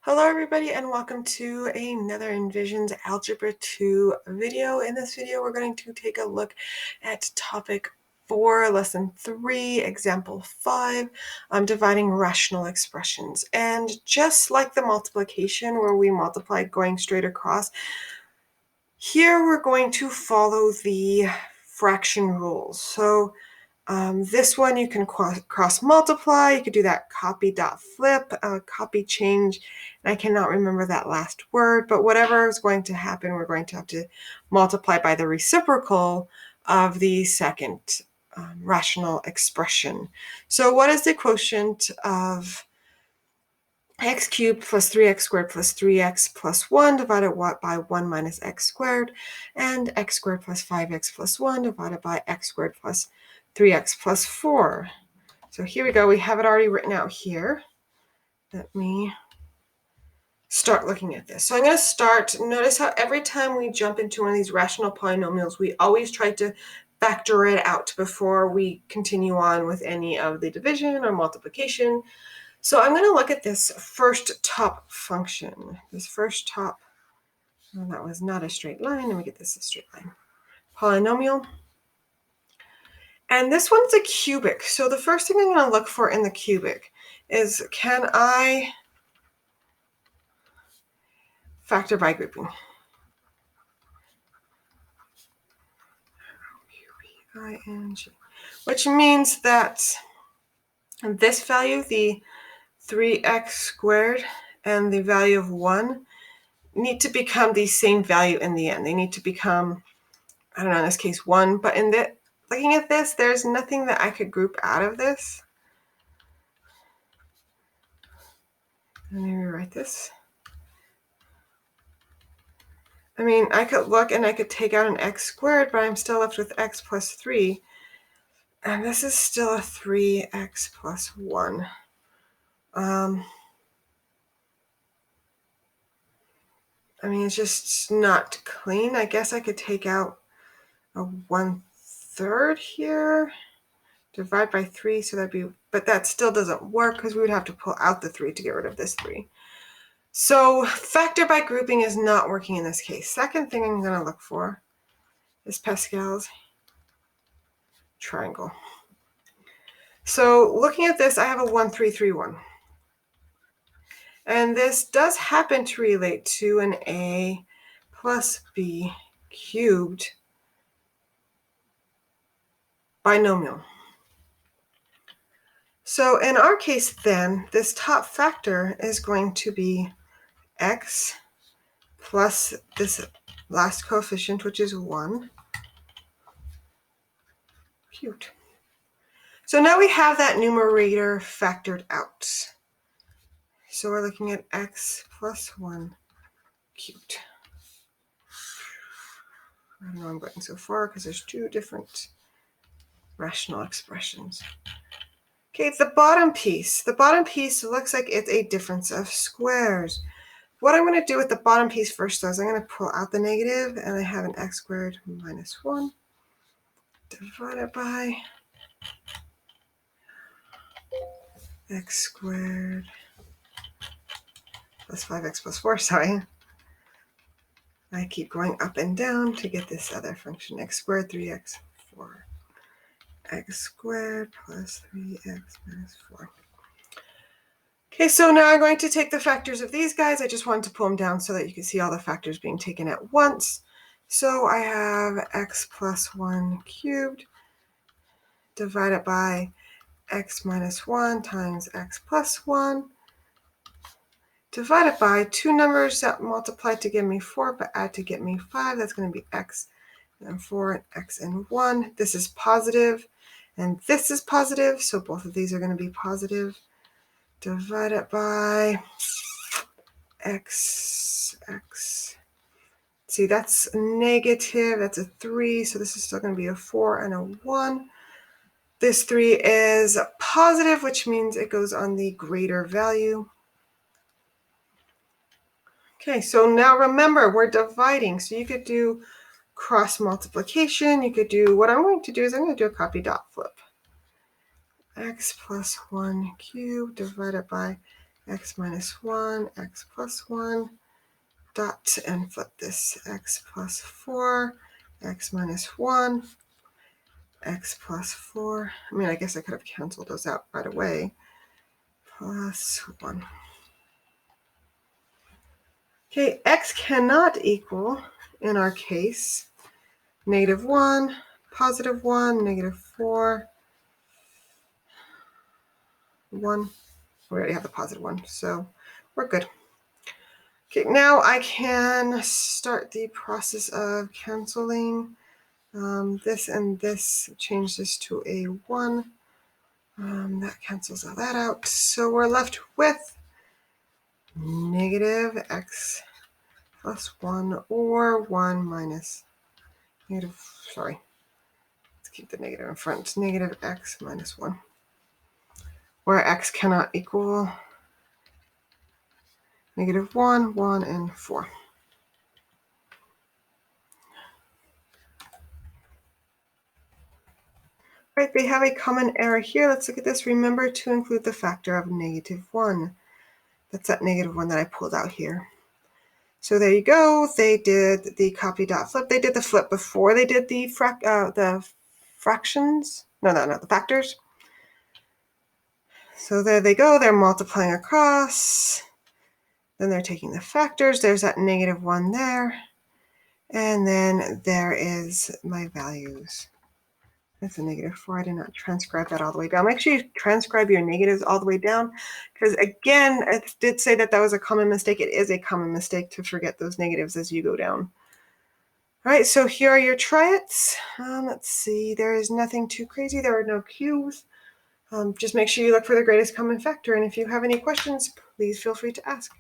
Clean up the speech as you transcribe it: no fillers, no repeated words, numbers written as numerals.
Hello everybody and welcome to another enVision's Algebra 2 video. In this video we're going to take a look at topic 4, lesson 3, example 5, dividing rational expressions. And just like the multiplication where we multiplied going straight across, here we're going to follow the fraction rules. So this one you can cross multiply, you could do that copy dot flip, copy change, and I cannot remember that last word, but whatever is going to happen, we're going to have to multiply by the reciprocal of the second rational expression. So what is the quotient of x cubed plus 3x squared plus 3x plus 1 divided by 1 minus x squared, and x squared plus 5x plus 1 divided by x squared plus 3x plus 4. So here we go. We have it already written out here. Let me start looking at this. So I'm going to start. Notice how every time we jump into one of these rational polynomials, we always try to factor it out before we continue on with any of the division or multiplication. So I'm going to look at this first top function. This first top, well, that was not a straight line. Let me get this a straight line. Polynomial. And this one's a cubic. So the first thing I'm going to look for in the cubic is, can I factor by grouping? U-B-I-N-G. Which means that this value, the 3x squared, and the value of 1 need to become the same value in the end. They need to become, I don't know, in this case 1, but in the looking at this, there's nothing that I could group out of this. Let me rewrite this. I mean, I could look and I could take out an x squared, but I'm still left with x plus 3. And this is still a 3x plus 1. I mean, it's just not clean. I guess I could take out a 1/3 here, divide by 3, so that'd be, but that still doesn't work because we would have to pull out the 3 to get rid of this 3. So factor by grouping is not working in this case. Second thing I'm going to look for is Pascal's triangle. So looking at this, I have a 1, 3, 3, 1. And this does happen to relate to an a plus b cubed binomial. So in our case then, this top factor is going to be x plus this last coefficient, which is 1 cubed. So now we have that numerator factored out. So we're looking at x plus 1 cubed. I don't know I'm going so far because there's two different rational expressions. Okay, the bottom piece. The bottom piece looks like it's a difference of squares. What I'm going to do with the bottom piece first, though, is I'm going to pull out the negative, and I have an x squared minus 1 divided by x squared plus 5x plus 4, sorry. I keep going up and down to get this other function, x squared 3x 4. X squared plus 3x minus 4. Okay, so now I'm going to take the factors of these guys. I just wanted to pull them down so that you can see all the factors being taken at once. So I have x plus 1 cubed divided by x minus 1 times x plus 1 divided by two numbers that multiply to give me 4 but add to get me 5. That's going to be x and 4 and x and 1. This is positive and this is positive, so both of these are going to be positive. Divided by x. See, that's negative, that's a 3, so this is still going to be a 4 and a 1. This 3 is positive, which means it goes on the greater value. Okay, so now remember, we're dividing, so you could do cross multiplication. You could do, what I'm going to do is I'm going to do a copy dot flip. X plus 1 cubed divided by x minus 1, x plus 1, dot, and flip this, x plus 4, x minus 1, x plus 4. I mean, I guess I could have canceled those out right away. Plus 1. Okay, x cannot equal, in our case, -1, +1, -4, 1. We already have the +1, so we're good. Okay, now I can start the process of canceling this and this. Change this to a 1. That cancels all that out. So we're left with negative x plus 1 or 1 minus negative, sorry, let's keep the negative in front, negative x minus 1, where x cannot equal -1, 1, and 4. Right, they have a common error here. Let's look at this. Remember to include the factor of -1. That's that -1 that I pulled out here. So there you go. They did the copy dot flip. They did the flip before they did the fractions. No, the factors. So there they go. They're multiplying across. Then they're taking the factors. There's that -1 there. And then there is my values. That's a -4. I did not transcribe that all the way down. Make sure you transcribe your negatives all the way down, because again, I did say that was a common mistake. It is a common mistake to forget those negatives as you go down. All right, so here are your try-its. Let's see, there is nothing too crazy. There are no Q's. Just make sure you look for the greatest common factor, and if you have any questions, please feel free to ask.